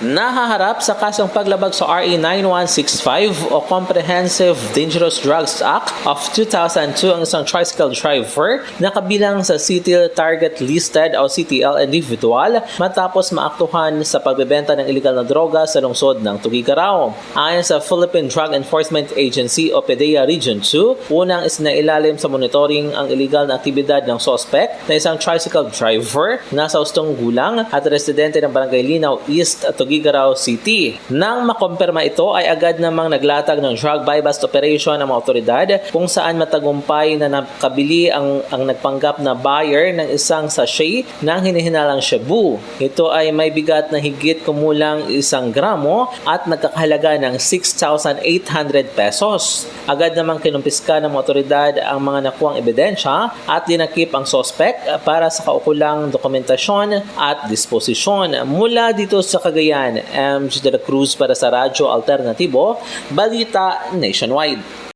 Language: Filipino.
Nahaharap sa kasong paglabag sa RA 9165 o Comprehensive Dangerous Drugs Act of 2002 ang isang tricycle driver na kabilang sa City Target Listed o CTL individual matapos maaktuhan sa pagbebenta ng illegal na droga sa lungsod ng Tuguegarao. Ayon sa Philippine Drug Enforcement Agency o PDEA Region 2, unang isinailalim sa monitoring ang illegal na aktibidad ng suspect na isang tricycle driver na sa hustong gulang at residente ng Barangay Linaw East, Tuguegarao City. Nang makumpirma ito ay agad namang naglatag ng drug buy-bust operation ang mga otoridad kung saan matagumpay na nakabili ang nagpanggap na buyer ng isang sachet ng hinihinalang shabu. Ito ay may bigat na higit kumulang 1 gramo at nagkakahalaga ng 6,800 pesos. Agad namang kinumpiska ng mga otoridad ang mga nakuhang ebidensya at dinakip ang suspect para sa kaukulang dokumentasyon at disposisyon. Mula dito sa Cagayan, MJ de la Cruz para sa Radyo Alternatibo, Balita Nationwide.